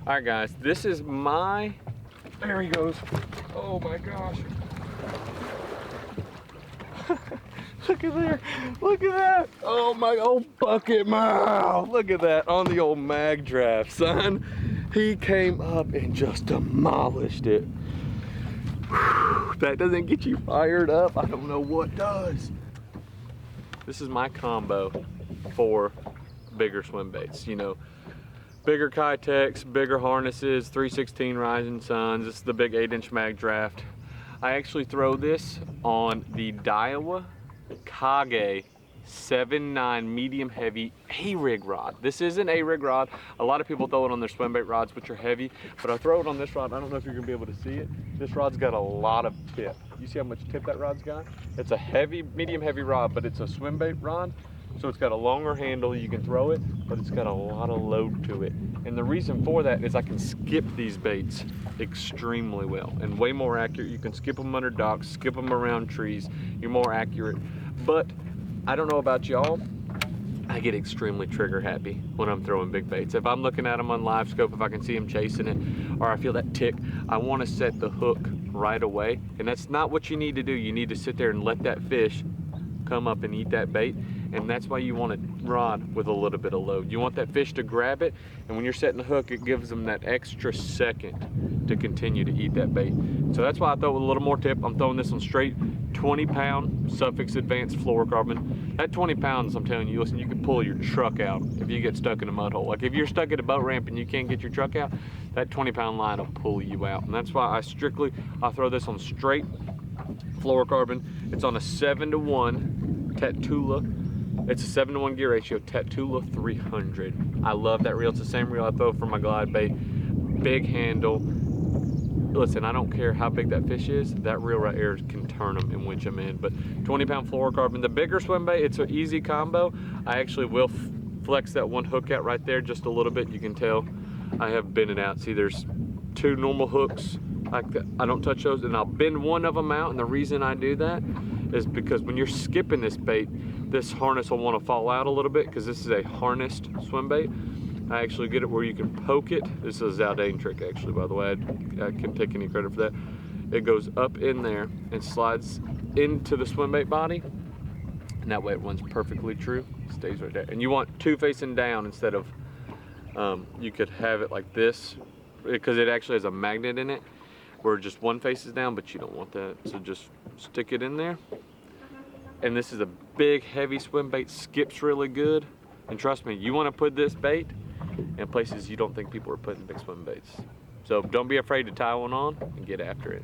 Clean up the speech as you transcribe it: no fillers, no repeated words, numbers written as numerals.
All right, guys, this is my, there he goes. Oh my gosh. Look at there, look at that. Oh my, old bucket mouth. Look at that on the old Magdraft, son. He came up and just demolished it. Whew, that doesn't get you fired up, I don't know what does. This is my combo for bigger swim baits. You know, bigger Kitex, bigger harnesses, 316 Rising Suns. This is the big 8-inch Magdraft. I actually throw this on the Daiwa Kage 7.9 medium heavy A-rig rod. This is an A-rig rod. A lot of people throw it on their swim bait rods, which are heavy, but I throw it on this rod. I don't know if you're gonna be able to see it. This rod's got a lot of tip. You see how much tip that rod's got? It's a heavy, medium heavy rod, but it's a swim bait rod. So it's got a longer handle, you can throw it, but it's got a lot of load to it. And the reason for that is I can skip these baits extremely well and way more accurate. You can skip them under docks, skip them around trees. You're more accurate. But I don't know about y'all, I get extremely trigger happy when I'm throwing big baits. If I'm looking at them on live scope, if I can see them chasing it, or I feel that tick, I want to set the hook right away. And that's not what you need to do. You need to sit there and let that fish come up and eat that bait. And that's why you want a rod with a little bit of load. You want that fish to grab it, and when you're setting the hook, it gives them that extra second to continue to eat that bait. So that's why I throw with a little more tip. I'm throwing this on straight 20-pound Sufix Advanced Fluorocarbon. At 20 pounds, I'm telling you, listen, you can pull your truck out if you get stuck in a mud hole. Like if you're stuck at a boat ramp and you can't get your truck out, that 20-pound line will pull you out. And that's why I throw this on straight fluorocarbon. It's on a 7-to-1 Tatula. It's a 7-to-1 gear ratio, Tatula 300. I love that reel. It's the same reel I throw for my glide bait. Big handle. Listen, I don't care how big that fish is. That reel right here can turn them and winch them in. But 20-pound fluorocarbon. The bigger swim bait, it's an easy combo. I actually will flex that one hook out right there just a little bit. You can tell I have bent it out. See, there's 2 normal hooks like that. I don't touch those, and I'll bend one of them out. And the reason I do that is because when you're skipping this bait, this harness will want to fall out a little bit because this is a harnessed swim bait. I actually get it where you can poke it. This is a Zaldane trick actually, by the way. I can't take any credit for that. It goes up in there and slides into the swim bait body. And that way it runs perfectly true, stays right there. And you want 2 facing down instead of, you could have it like this because it actually has a magnet in it where just one faces down, but you don't want that. So just stick it in there. And this is a big, heavy swim bait, skips really good. And trust me, you want to put this bait in places you don't think people are putting big swim baits. So don't be afraid to tie one on and get after it.